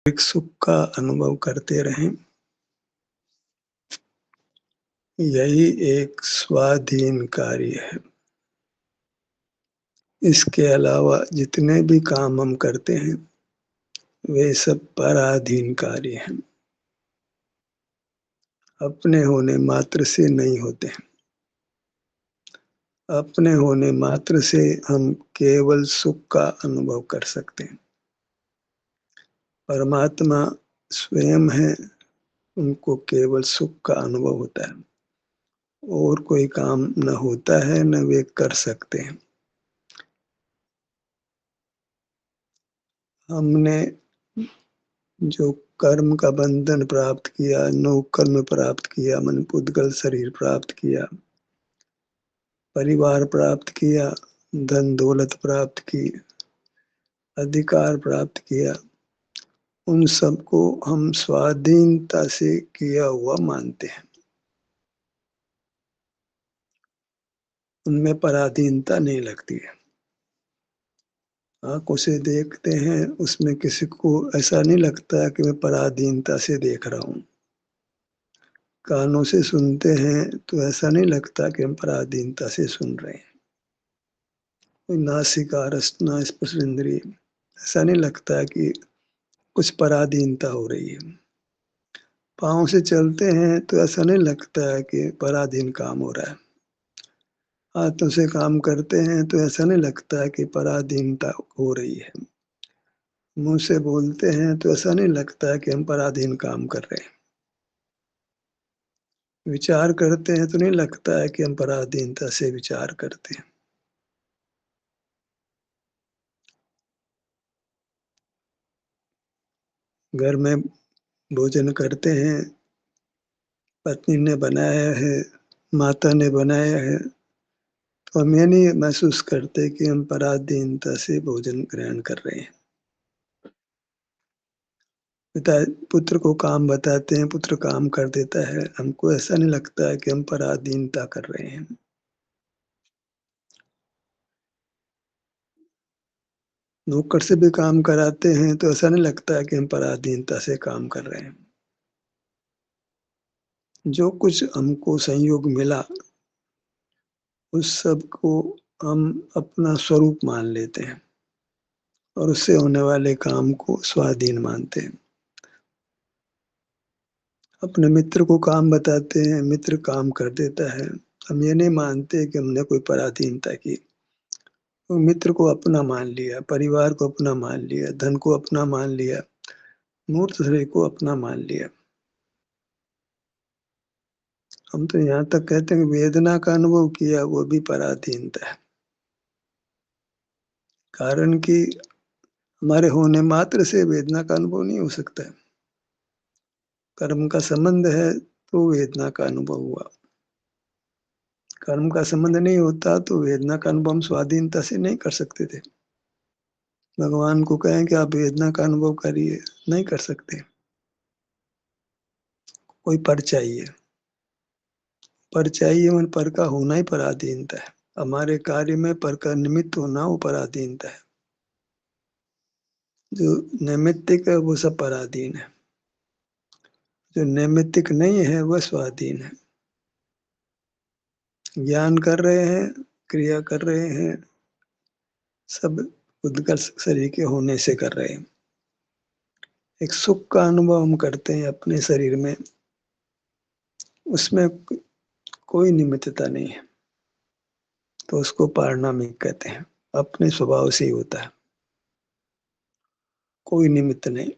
एक सुख का अनुभव करते रहें। यही एक स्वाधीन कार्य है। इसके अलावा जितने भी काम हम करते हैं वे सब पराधीन कार्य हैं। अपने होने मात्र से नहीं होते। अपने होने मात्र से हम केवल सुख का अनुभव कर सकते हैं। परमात्मा स्वयं है, उनको केवल सुख का अनुभव होता है और कोई काम न होता है न वे कर सकते हैं। हमने जो कर्म का बंधन प्राप्त किया, नौकर्म प्राप्त किया, मन पुद्गल शरीर प्राप्त किया, परिवार प्राप्त किया, धन दौलत प्राप्त की, अधिकार प्राप्त किया, उन सबको हम स्वाधीनता से किया हुआ मानते हैं। उनमें पराधीनता नहीं लगती है। आंखों से देखते हैं, उसमें किसी को ऐसा नहीं लगता कि मैं पराधीनता से देख रहा हूँ। कानों से सुनते हैं तो ऐसा नहीं लगता कि हम पराधीनता से सुन रहे हैं। कोई नासिका रसना स्पर्श इंद्रिय, ऐसा नहीं लगता कि कुछ पराधीनता हो रही है। पाँव से चलते हैं तो ऐसा नहीं लगता है कि पराधीन काम हो रहा है। हाथों से काम करते हैं तो ऐसा नहीं लगता है कि पराधीनता हो रही है। मुंह से बोलते हैं तो ऐसा नहीं लगता है कि हम पराधीन काम कर रहे हैं। विचार करते हैं तो नहीं लगता है कि हम पराधीनता से विचार करते हैं। घर में भोजन करते हैं, पत्नी ने बनाया है, माता ने बनाया है, तो हम ये नहीं महसूस करते कि हम पराधीनता से भोजन ग्रहण कर रहे हैं। पिता पुत्र को काम बताते हैं, पुत्र काम कर देता है, हमको ऐसा नहीं लगता है कि हम पराधीनता कर रहे हैं। नौकर से भी काम कराते हैं तो ऐसा नहीं लगता है कि हम पराधीनता से काम कर रहे हैं। जो कुछ हमको संयोग मिला, उस सब को हम अपना स्वरूप मान लेते हैं और उससे होने वाले काम को स्वाधीन मानते हैं। अपने मित्र को काम बताते हैं, मित्र काम कर देता है, हम ये नहीं मानते कि हमने कोई पराधीनता की। तो मित्र को अपना मान लिया, परिवार को अपना मान लिया, धन को अपना मान लिया, मूर्त शरीर को अपना मान लिया। हम तो यहाँ तक कहते हैं कि वेदना का अनुभव किया, वो भी पराधीनता है। कारण कि हमारे होने मात्र से वेदना का अनुभव नहीं हो सकता है। कर्म का संबंध है तो वेदना का अनुभव हुआ। कर्म का संबंध नहीं होता तो वेदना का अनुभव हम स्वाधीनता से नहीं कर सकते थे। भगवान को कहें कि आप वेदना का अनुभव करिए, नहीं कर सकते। कोई पर चाहिए। पर चाहिए मन पर का होना ही पराधीनता है। हमारे कार्य में पर का निमित्त होना वो पराधीनता है। जो नैमित्तिक है वो सब पराधीन है। जो नैमित्तिक नहीं है वह स्वाधीन है। ज्ञान कर रहे हैं, क्रिया कर रहे हैं, सब उद्गर्ष शरीर के होने से कर रहे हैं। एक सुख का अनुभव हम करते हैं अपने शरीर में, उसमें कोई निमित्तता नहीं है, तो उसको पारणामिक कहते हैं। अपने स्वभाव से ही होता है, कोई निमित्त नहीं।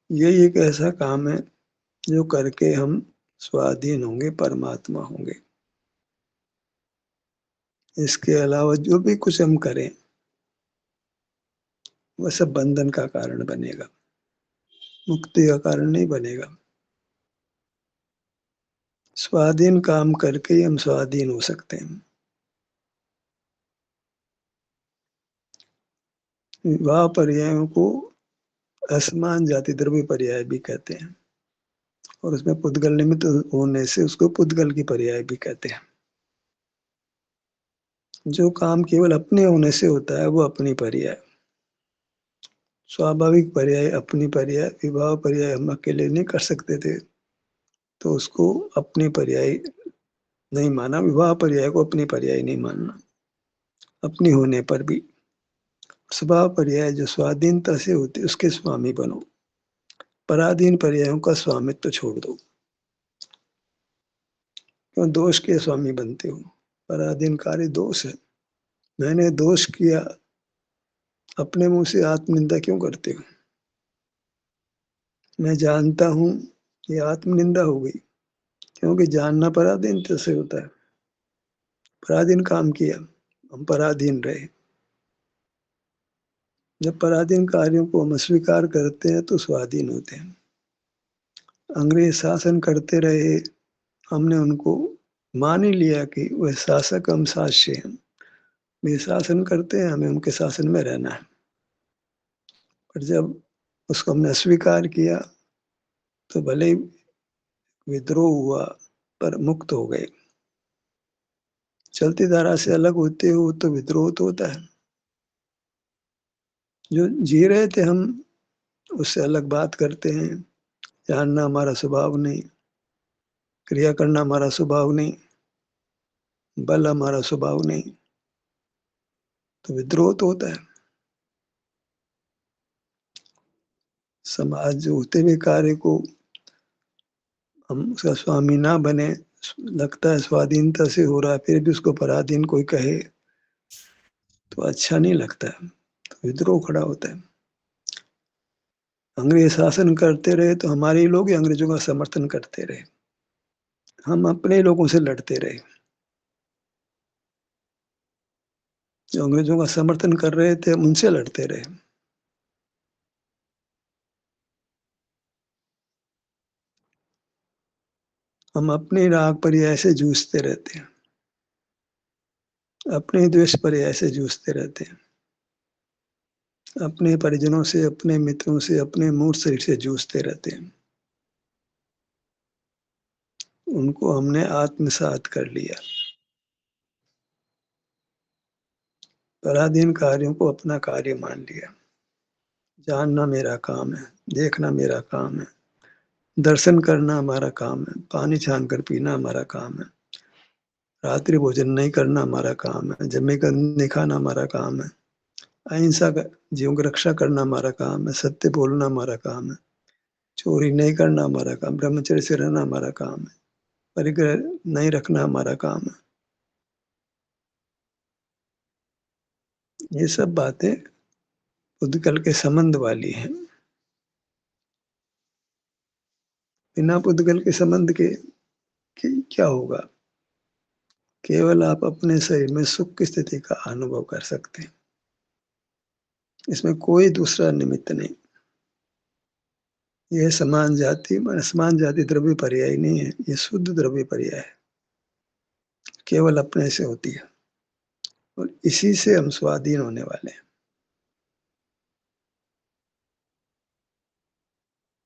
यही एक ऐसा काम है जो करके हम स्वाधीन होंगे, परमात्मा होंगे। इसके अलावा जो भी कुछ हम करें वह सब बंधन का कारण बनेगा, मुक्ति का कारण नहीं बनेगा। स्वाधीन काम करके ही हम स्वाधीन हो सकते हैं। विवाह पर्यायों को असमान जाति द्रव्य पर्याय भी कहते हैं और उसमें पुद्गल निमित्त होने से उसको पुद्गल की पर्याय भी कहते हैं। जो काम केवल अपने होने से होता है वो अपनी पर्याय। स्वाभाविक पर्याय, अपनी पर्याय, विभाव पर्याय हम अकेले नहीं कर सकते थे, तो उसको अपनी पर्याय नहीं माना, विवाह पर्याय को अपनी पर्याय नहीं मानना, अपनी होने पर भी। स्वभाव पर्याय जो स्वाधीनता से होते उसके स्वामी बनो, पराधीन पर्यायों का स्वामित्व छोड़ दो। क्यों दोष के स्वामी बनते हो? पराधीन कार्य दोष है। मैंने दोष किया, अपने मुंह से आत्मनिंदा क्यों करते हो? मैं जानता हूं ये आत्मनिंदा हो गई, क्योंकि जानना पराधीनता से होता है। पराधीन काम किया, हम पराधीन रहे। जब पराधीन कार्यों को हम अस्वीकार करते हैं तो स्वाधीन होते हैं। अंग्रेज शासन करते रहे, हमने उनको मान ही लिया कि वह शासक, हम शास्य हैं। वे शासन करते हैं, हमें उनके शासन में रहना है। पर जब उसको हमने अस्वीकार किया तो भले ही विद्रोह हुआ, पर मुक्त हो गए। चलती धारा से अलग होते हो तो विद्रोह तो होता है। जो जी रहे थे हम, उससे अलग बात करते हैं। जानना हमारा स्वभाव नहीं, क्रिया करना हमारा स्वभाव नहीं, बल हमारा स्वभाव नहीं, तो विद्रोह तो होता है। समाज जो होते हुए कार्य को हम उसका स्वामी ना बने, लगता है स्वाधीनता से हो रहा है, फिर भी उसको पराधीन कोई कहे तो अच्छा नहीं लगता है, तो विद्रोह खड़ा होता है। अंग्रेज शासन करते रहे तो हमारे ही लोग ही अंग्रेजों का समर्थन करते रहे। हम अपने लोगों से लड़ते रहे। जो अंग्रेजों का समर्थन कर रहे थे, हम उनसे लड़ते रहे। हम अपने राग पर ही ऐसे जूझते रहते हैं, अपने द्वेष पर ही ऐसे जूझते रहते हैं, अपने परिजनों से, अपने मित्रों से, अपने मूर्ख शरीर से जूझते रहते हैं। उनको हमने आत्मसात कर लिया। पराधीन कार्यों को अपना कार्य मान लिया। जानना मेरा काम है, देखना मेरा काम है, दर्शन करना हमारा काम है, पानी छान कर पीना हमारा काम है, रात्रि भोजन नहीं करना हमारा काम है, जमे कर नहीं खाना हमारा काम है, अहिंसा का जीवन की रक्षा करना हमारा काम है, सत्य बोलना हमारा काम है, चोरी नहीं करना हमारा काम, ब्रह्मचर्य से रहना हमारा काम है, परिग्रह नहीं रखना हमारा काम है। ये सब बातें उद्गल के संबंध वाली हैं। बिना पुद्गल के संबंध के क्या होगा? केवल आप अपने शरीर में सुख की स्थिति का अनुभव कर सकते हैं। इसमें कोई दूसरा निमित्त नहीं। यह समान जाति, समान जाति द्रव्य पर्याय नहीं है, ये शुद्ध द्रव्य पर्याय है। केवल अपने से होती है और इसी से हम स्वाधीन होने वाले हैं।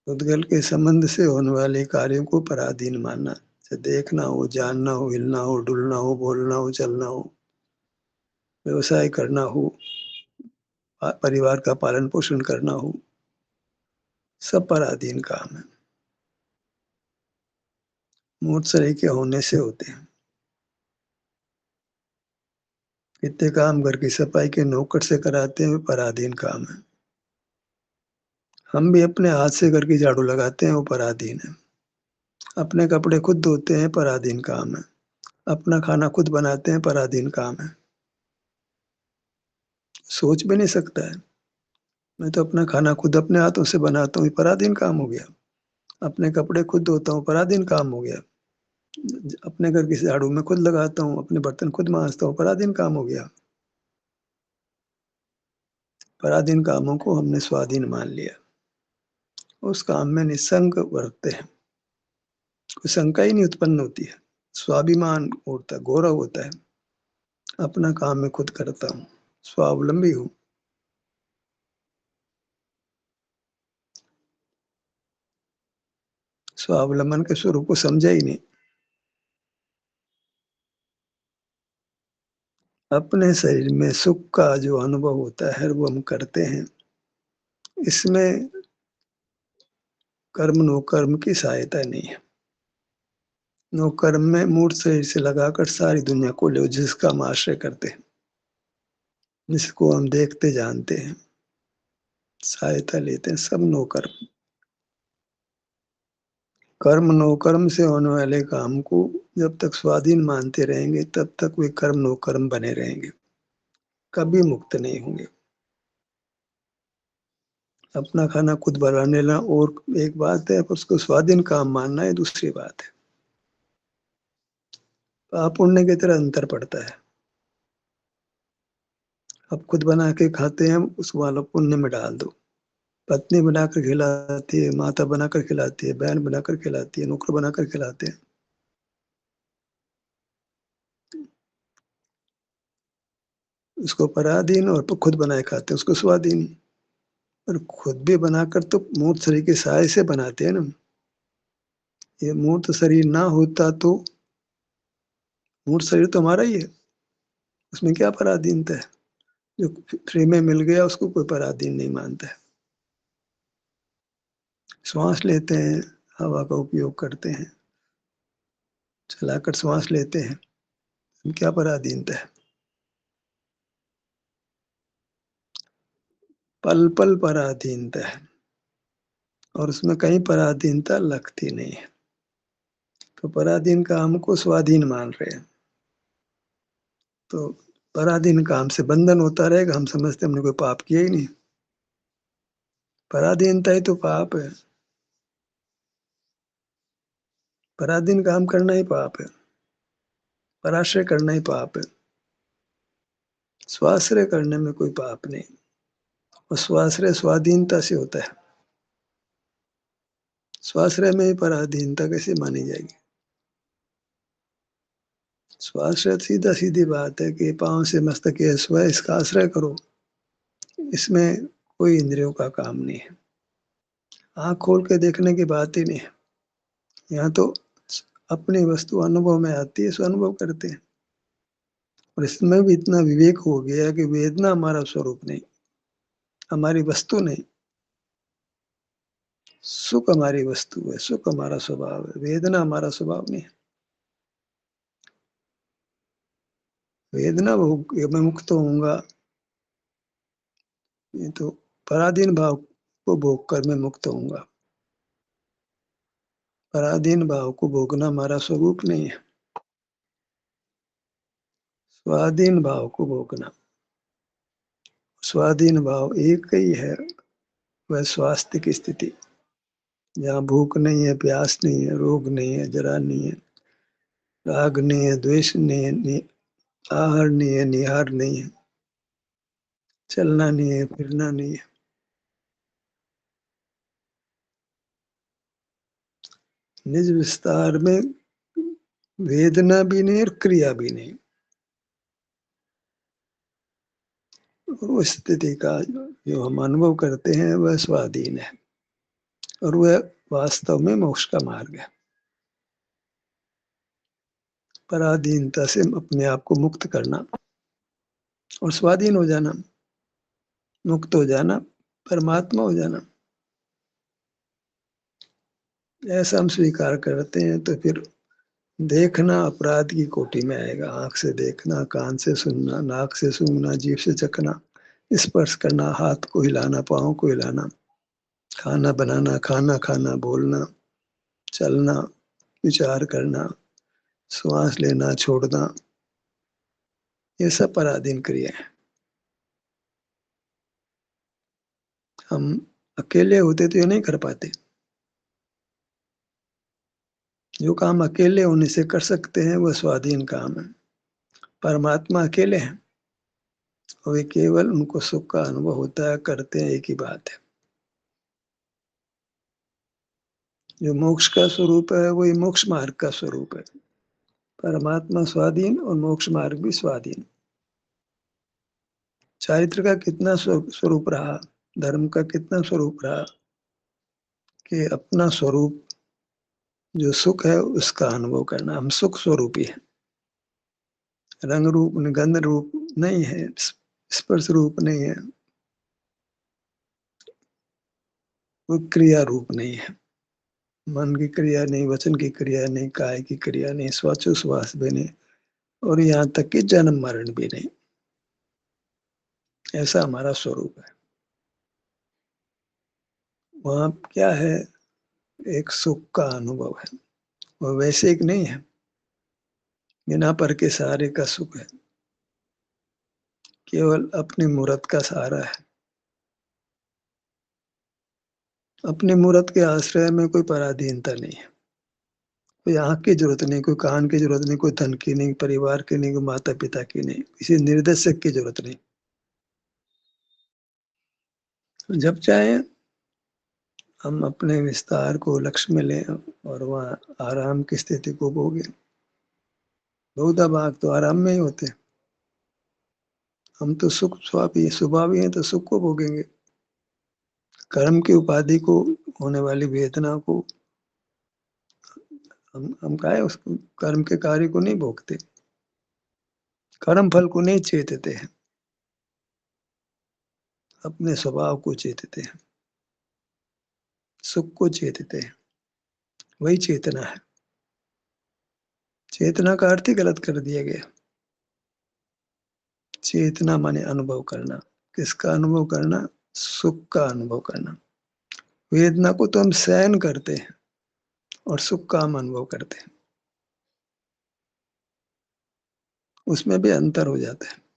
उद्गल के संबंध से होने वाले कार्यों को पराधीन मानना, चाहे देखना हो, जानना हो, हिलना हो, डुलना हो, बोलना हो, चलना हो, व्यवसाय करना हो, परिवार का पालन पोषण करना हो, सब पराधीन काम है। मूर्त शरीर के होने से होते हैं। कितने काम घर की सफाई के नौकर से कराते हैं, पराधीन काम है। हम भी अपने हाथ से घर की झाड़ू लगाते हैं, वो पराधीन है। अपने कपड़े खुद धोते हैं, पराधीन काम है। अपना खाना खुद बनाते हैं, पराधीन काम है। सोच भी नहीं सकता है, मैं तो अपना खाना खुद अपने हाथों से बनाता हूँ, ये पराधीन काम हो गया। अपने कपड़े खुद धोता हूँ, पराधीन काम हो गया। अपने घर की झाड़ू मैं खुद लगाता हूँ, अपने बर्तन खुद मांजता हूँ, पराधीन काम हो गया। पराधीन कामों को हमने स्वाधीन मान लिया। उस काम में निसंग बरतते हैं, कोई शंका ही नहीं उत्पन्न होती है। स्वाभिमान होता है, गौरव होता है, अपना काम मैं खुद करता हूँ, स्वावलंबी हूँ। स्वावलंबन के स्वरूप को समझा ही नहीं। अपने शरीर में सुख का जो अनुभव होता है वो हम करते हैं, इसमें कर्म नो कर्म की सहायता नहीं है। नो कर्म में मूढ़ शरीर से लगाकर सारी दुनिया को लो, जिसका हम आश्रय करते हैं, जिसको हम देखते जानते हैं, सहायता लेते हैं, सब नो कर्म। कर्म नो कर्म से होने वाले काम को जब तक स्वाधीन मानते रहेंगे, तब तक वे कर्म नो कर्म बने रहेंगे, कभी मुक्त नहीं होंगे। अपना खाना खुद बना लेना और एक बात है, उसको स्वाधीन काम मानना है दूसरी बात है। पाप पुण्य की तरह अंतर पड़ता है। अब खुद बना के खाते हैं, उसको वाला पुण्य में डाल दो। पत्नी बनाकर खिलाती है, माता बनाकर खिलाती है, बहन बनाकर खिलाती है, नौकर बनाकर खिलाते हैं। उसको पराधीन और खुद बनाए खाते हैं, उसको स्वाधीन। और खुद भी बनाकर तो मूर्त शरीर के सहाय से बनाते हैं ना। ये मूर्त शरीर ना होता तो मूर्त शरीर तो हमारा ही है, उसमें क्या पराधीनता है? जो फ्री में मिल गया उसको कोई पराधीन नहीं मानता है। श्वास लेते हैं, हवा का उपयोग करते हैं, चलाकर श्वास लेते हैं, क्या पराधीनता है? पल पल पराधीनता है, और उसमें कहीं पराधीनता लगती नहीं है। तो पराधीन काम को स्वाधीन मान रहे हैं, तो पराधीन काम से बंधन होता रहेगा। हम समझते हमने कोई पाप किया ही नहीं। पराधीनता ही तो पाप है। पराधीन काम करना ही पाप है, पराश्रय करना ही पाप है। स्वाश्रय करने में कोई पाप नहीं। और स्वाश्रय स्वाधीनता से होता है। स्वाश्रय में ही पराधीनता कैसे मानी जाएगी? स्वाश्रय सीधा सीधी बात है कि पांव से मस्तक है स्व, इसका आश्रय करो। इसमें कोई इंद्रियों का काम नहीं है। आँख खोल के देखने की बात ही नहीं है। यहाँ तो अपनी वस्तु अनुभव में आती है, सो अनुभव करते हैं। और इसमें भी इतना विवेक हो गया कि वेदना हमारा स्वरूप नहीं, हमारी वस्तु नहीं। सुख हमारी वस्तु है, सुख हमारा स्वभाव है, वेदना हमारा स्वभाव नहीं है। वेदना भोग मैं मुक्त होऊंगा, ये तो पराधीन भाव को भोग कर मैं मुक्त होऊंगा। पराधीन भाव को भोगना हमारा स्वरूप नहीं है। स्वाधीन भाव को भोगना, स्वाधीन भाव एक ही है, वह स्वास्थ्य की स्थिति, जहाँ भूख नहीं है, प्यास नहीं है, रोग नहीं है, जरा नहीं है, राग नहीं है, द्वेष नहीं है, आहर नहीं है, निहार नहीं है, चलना नहीं है, फिरना नहीं है। निज विस्तार में वेदना भी नहीं और क्रिया भी नहीं। उस स्थिति का जो हम अनुभव करते हैं वह स्वाधीन है, और वह वास्तव में मोक्ष का मार्ग है। पराधीनता से अपने आप को मुक्त करना और स्वाधीन हो जाना, मुक्त हो जाना, परमात्मा हो जाना, ऐसा हम स्वीकार करते हैं तो फिर देखना अपराध की कोटि में आएगा। आंख से देखना, कान से सुनना, नाक से सूंघना, जीभ से चखना, स्पर्श करना, हाथ को हिलाना, पाँव को हिलाना, खाना बनाना, खाना खाना, बोलना, चलना, विचार करना, श्वास लेना, छोड़ना, ये सब पराधीन क्रिया है। हम अकेले होते तो ये नहीं कर पाते। जो काम अकेले होने से कर सकते हैं वह स्वाधीन काम है। परमात्मा अकेले हैं, और वे केवल उनको सुख का अनुभव होता है, करते हैं, एक ही बात है। जो मोक्ष का स्वरूप है वही मोक्ष मार्ग का स्वरूप है। परमात्मा स्वाधीन और मोक्ष मार्ग भी स्वाधीन। चारित्र का कितना स्वरूप रहा, धर्म का कितना स्वरूप रहा कि अपना स्वरूप जो सुख है उसका अनुभव करना। हम सुख स्वरूपी है, रंग रूप गंध रूप नहीं है, स्पर्श रूप नहीं है, वो क्रिया रूप नहीं है। मन की क्रिया नहीं, वचन की क्रिया नहीं, काय की क्रिया नहीं, श्वासोच्छ्वास भी नहीं और यहाँ तक कि जन्म मरण भी नहीं। ऐसा हमारा स्वरूप है। वहाँ क्या है? एक सुख का अनुभव है। वो वैसे एक नहीं है, बिना पर के सहारे का सुख है। केवल अपनी मूरत का सहारा है। अपनी मूरत के आश्रय में कोई पराधीनता नहीं है। कोई आँख की ज़रूरत नहीं, कोई कान की ज़रूरत नहीं, कोई धन की नहीं, परिवार की नहीं, कोई माता-पिता की नहीं, किसी निर्देशक की ज़रूरत नहीं। जब चाहे हम अपने विस्तार को लक्ष्य में लें और वहाँ आराम की स्थिति को भोगें। बहुधा भाग तो आराम में ही होते हैं। हम तो सुख स्वभावी हैं तो सुख को भोगेंगे। कर्म की उपाधि को होने वाली वेदना को हम काहे उस कर्म के कार्य को नहीं भोगते। कर्म फल को नहीं चेतते हैं, अपने स्वभाव को चेतते हैं, सुख को चेतते हैं। वही चेतना है। चेतना का अर्थ ही गलत कर दिया गया। चेतना माने अनुभव करना। किसका अनुभव करना? सुख का अनुभव करना। वेदना को तो हम सहन करते हैं और सुख का हम अनुभव करते हैं। उसमें भी अंतर हो जाता है।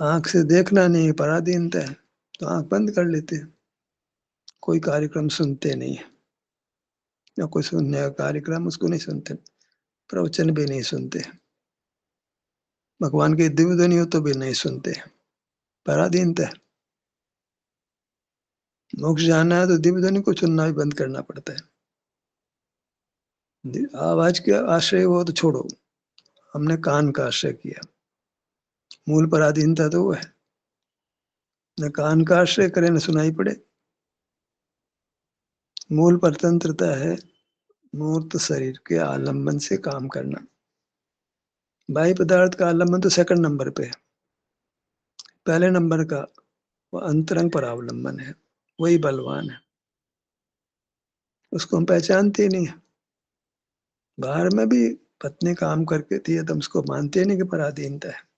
आँख से देखना नहीं पराधीनता है, तो आँख बंद कर लेते हैं। कोई कार्यक्रम सुनते नहीं है, या कोई सुनने का कार्यक्रम उसको नहीं सुनते, प्रवचन भी नहीं सुनते, भगवान की दिव्य ध्वनि हो तो भी नहीं सुनते, पराधीनता है। मोक्ष जाना है तो दिव्य ध्वनि को सुनना भी बंद करना पड़ता है। आवाज का आश्रय हो तो छोड़ो, हमने कान का आश्रय किया, मूल पराधीनता तो वो है। न कान का आश्रय करे न सुनाई पड़े। मूल परतंत्रता है मूर्त शरीर के आलंबन से काम करना। बाह्य पदार्थ का आलंबन तो सेकंड नंबर पे है। पहले नंबर का वो अंतरंग पर अवलंबन है, वही बलवान है। उसको हम पहचानते ही नहीं है। बाहर में भी पत्नी काम करके थी तो हम उसको मानते ही नहीं कि पराधीनता है।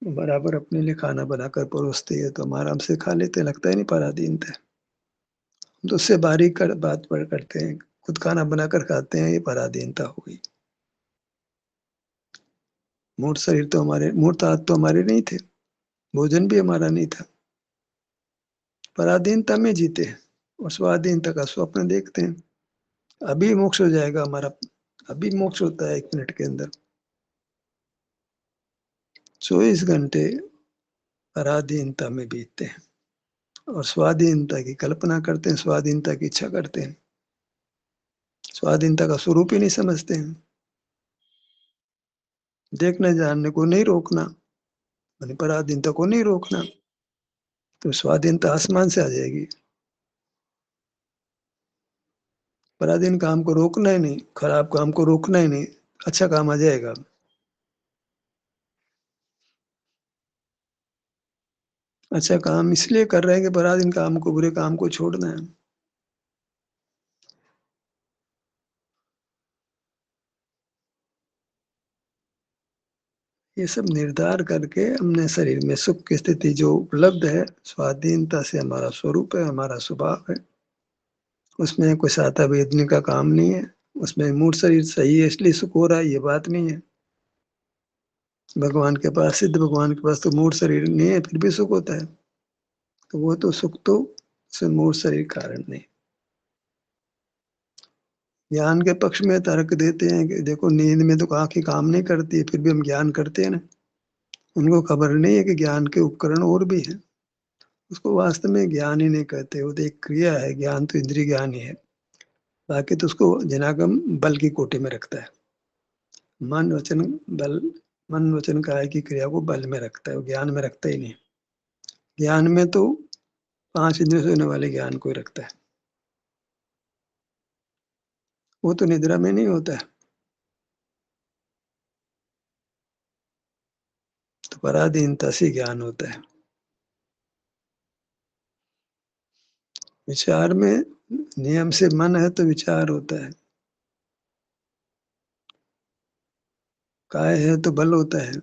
बराबर अपने लिए खाना बनाकर परोसती है तो हम आराम से खा लेते हैं, लगता ही नहीं पराधीनता है। हम तो उससे बारीक कर बात पर करते हैं, खुद खाना बनाकर खाते हैं, ये पराधीनता हो गई। मूर्त हाथ तो हमारे नहीं थे, भोजन भी हमारा नहीं था। पराधीनता में जीते हैं और स्वाधीनता का स्वप्न देखते हैं। अभी मोक्ष हो जाएगा हमारा, अभी मोक्ष होता है 1 मिनट के अंदर। 24 घंटे पराधीनता में बीतते हैं और स्वाधीनता की कल्पना करते हैं, स्वाधीनता की इच्छा करते हैं। स्वाधीनता का स्वरूप ही नहीं समझते हैं। देखने जानने को नहीं रोकना, माने पराधीनता को नहीं रोकना, तो स्वाधीनता आसमान से आ जाएगी। पराधीन काम को रोकना ही नहीं, खराब काम को रोकना ही नहीं, अच्छा काम आ जाएगा। अच्छा काम इसलिए कर रहे हैं कि पराधीन काम को, बुरे काम को छोड़ना है। ये सब निर्धार करके हमने शरीर में सुख की स्थिति जो उपलब्ध है, स्वाधीनता से हमारा स्वरूप है, हमारा स्वभाव है। उसमें कोई सहायता भेजने का काम नहीं है। उसमें मूल शरीर सही है इसलिए सुख हो रहा है, ये बात नहीं है। भगवान के पास, सिद्ध भगवान के पास तो मूल शरीर नहीं है, फिर भी सुख होता है। तो वो तो सुख तो से मूल शरीर कारण नहीं। ज्ञान के पक्ष में तर्क देते हैं कि देखो नींद में तो आँखें काम नहीं करती है, फिर भी हम ज्ञान करते हैं ना। उनको खबर नहीं है कि ज्ञान के उपकरण और भी हैं। उसको वास्तव में ज्ञान ही नहीं कहते, वो तो एक क्रिया है, ज्ञान तो इंद्रिय ज्ञान ही है। बाकी तो उसको जनागम बल की कोटि में रखता है। मन, वचन, बल, मन, वचन, काया की क्रिया को बल में रखता है, वो ज्ञान में रखता ही नहीं। ज्ञान में तो 5 इंद्रियों से होने वाले ज्ञान को ही रखता है। वो तो निद्रा में नहीं होता है। तो पराधीनता से ज्ञान होता है। विचार में नियम से मन है तो विचार होता है। काय है तो बल होता है।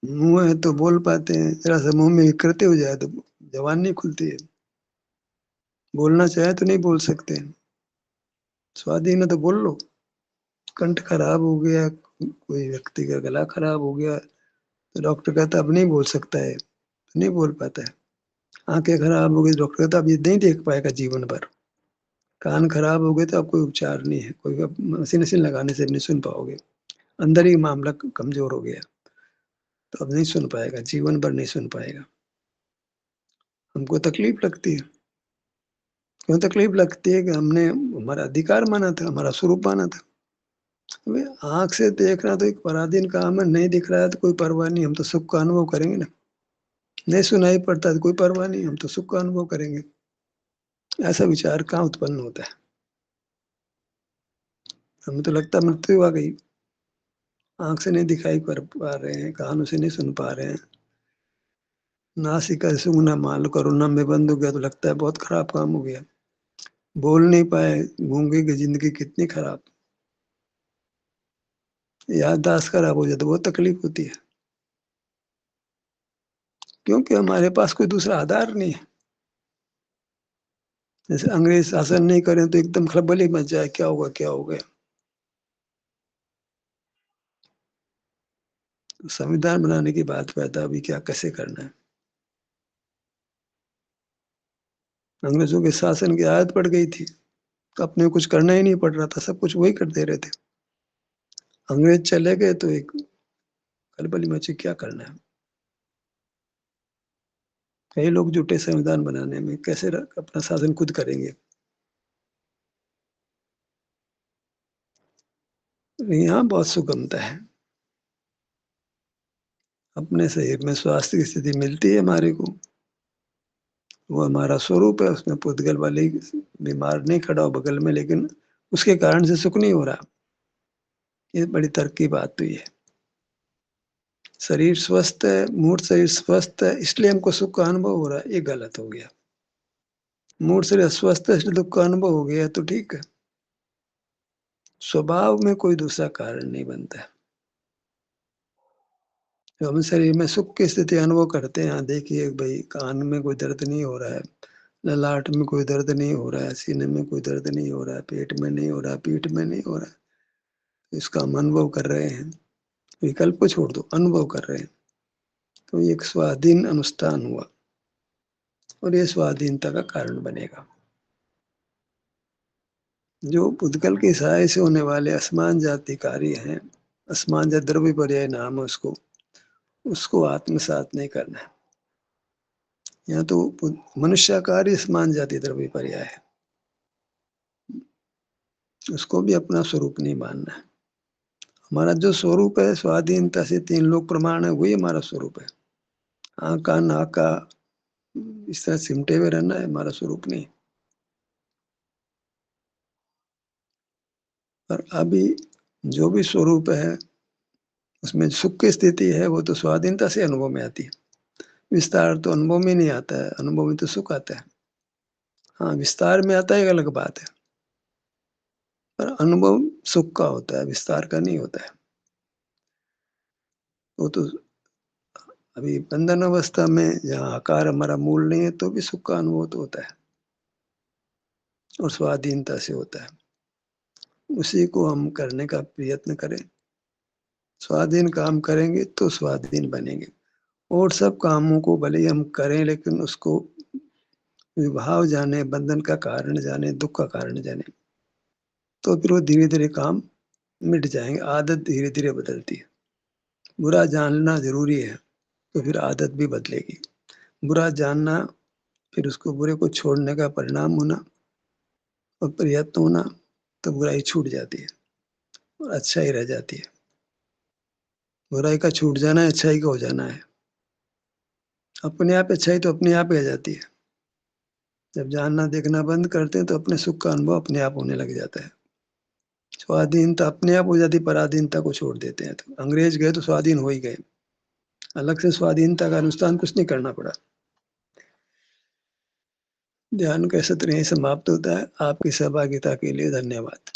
मुँह है तो बोल पाते हैं, ज़रा-सा मुँह में विकृति हो जाए तो ज़बान नहीं खुलती है। बोलना चाहे तो नहीं बोल सकते। स्वाधीन है तो बोल लो। कंठ खराब हो गया, कोई व्यक्ति का गला खराब हो गया, तो डॉक्टर कहता है अब नहीं बोल सकता है, तो नहीं बोल पाता है। आँखें खराब हो गई, डॉक्टर कहता है अब ये नहीं देख पाएगा जीवन भर। कान खराब हो गए तो अब कोई उपचार नहीं है, कोई अब मशीन-वशीन लगाने से नहीं सुन पाओगे। अंदर ही मामला कमज़ोर हो गया, तो अब नहीं सुन पाएगा, जीवन भर नहीं सुन पाएगा। हमको तकलीफ़ लगती है। क्यों तकलीफ़ लगती है कि हमने हमारा अधिकार माना था, हमारा स्वरूप माना था। अबे आँख से देखना तो एक पराधीन काम है, नहीं दिख रहा है तो कोई परवाह नहीं, हम तो सुख का अनुभव करेंगे ना। नहीं सुनाई पड़ता तो कोई परवाह नहीं, हम तो सुख का अनुभव करेंगे। ऐसा विचार कहाँ उत्पन्न होता है? हमें तो लगता है मृत्यु आ गई। आँख से नहीं दिखाई पड़ पा रहे हैं, कानों से नहीं सुन पा रहे हैं। नासिका से सूँघना मान लो कोरोना में बंद हो गया तो लगता है बहुत खराब काम हो गया। बोल नहीं पाए, गूंगे की ज़िंदगी कितनी खराब। याददाश्त खराब हो जाए तो बहुत तकलीफ़ होती है, क्योंकि हमारे पास कोई दूसरा आधार नहीं है। जैसे अंग्रेज़ शासन नहीं करें तो एकदम खलबली मच जाए, क्या होगा, क्या हो गया? संविधान बनाने की बात पैदा हुई, क्या कैसे करना है? अंग्रेज़ों के शासन की आदत पड़ गई थी, तो अपने को कुछ करना ही नहीं पड़ रहा था, सब कुछ वही कर दे रहे थे। अंग्रेज़ चले गए तो एक खलबली मची, क्या करना है? कई लोग जुटे संविधान बनाने में, कैसे अपना शासन खुद करेंगे? यहाँ बहुत सुगमता है। अपने शरीर में स्वास्थ्य की स्थिति मिलती है हमारे को, वो हमारा स्वरूप है, उसमें पुद्गल वाली बीमार नहीं खड़ा हो बगल में, लेकिन उसके कारण से सुख नहीं हो रहा। ये बड़ी तर्क की बात हुई है। शरीर स्वस्थ है, मूड शरीर स्वस्थ है, इसलिए हमको सुख का अनुभव हो रहा है, ये गलत हो गया। मूड शरीर अस्वस्थ है इसलिए दुःख का अनुभव हो गया तो ठीक है। स्वभाव में कोई दूसरा कारण नहीं बनता है। जो हम शरीर में सुख की स्थिति अनुभव करते हैं, यहाँ देखिए भई कान में कोई दर्द नहीं हो रहा है, ललाट में कोई दर्द नहीं हो रहा है, सीने में कोई दर्द नहीं हो रहा है, पेट में नहीं हो रहा है, पीठ में नहीं हो रहा है। इसका हम अनुभव कर रहे हैं। विकल्प को छोड़ दो, अनुभव कर रहे हैं। तो ये एक स्वाधीन अनुष्ठान हुआ और ये स्वाधीनता का कारण बनेगा। जो पुद्गल की सहाय से होने वाले असमान जाति कार्य हैं, असमान जाति द्रव्य पर्याय नाम है उसको, उसको आत्मसात नहीं करना है। यहाँ तो मनुष्याकार समान जाति द्रव्य पर्याय है, उसको भी अपना स्वरूप नहीं मानना है। हमारा जो स्वरूप है स्वाधीनता से तीन लोक प्रमाण है, वही हमारा स्वरूप है। आँख कान नाक का इस तरह सिमटे हुए रहना है हमारा स्वरूप नहीं। और अभी जो भी स्वरूप है उसमें सुख की स्थिति है वो तो स्वाधीनता से अनुभव में आती है। विस्तार तो अनुभव में नहीं आता है, अनुभव में तो सुख आता है। हाँ, विस्तार में आता है एक अलग बात है, पर अनुभव सुख का होता है, विस्तार का नहीं होता है। वो तो अभी बंधन अवस्था में जहाँ आकार हमारा मूल नहीं है तो भी सुख का अनुभव तो होता है और स्वाधीनता से होता है। उसी को हम करने का प्रयत्न करें। स्वाधीन काम करेंगे तो स्वाधीन बनेंगे और सब कामों को भले ही हम करें लेकिन उसको विभाव जाने, बंधन का कारण जाने, दुःख का कारण जाने, तो फिर वो धीरे-धीरे काम मिट जाएँगे। आदत धीरे-धीरे बदलती है। बुरा जानना ज़रूरी है, तो फिर आदत भी बदलेगी। बुरा जानना, फिर उसको बुरे को छोड़ने का परिणाम होना और प्रयत्न होना, तो बुराई छूट जाती है और अच्छाई रह जाती है। बुराई का छूट जाना है, अच्छाई का हो जाना है। अपने आप अच्छाई तो अपने आप ही आ जाती है। जब जानना देखना बंद करते हैं तो अपने सुख का अनुभव अपने आप होने लग जाता है। स्वाधीनता अपने आप हो जाती है, पराधीनता को छोड़ देते हैं तो। अंग्रेज गए तो स्वाधीन हो ही गए। अलग से स्वाधीनता का अनुष्ठान कुछ नहीं करना पड़ा। ध्यान का सत्र यहीं समाप्त होता है। आपकी सहभागिता के लिए धन्यवाद।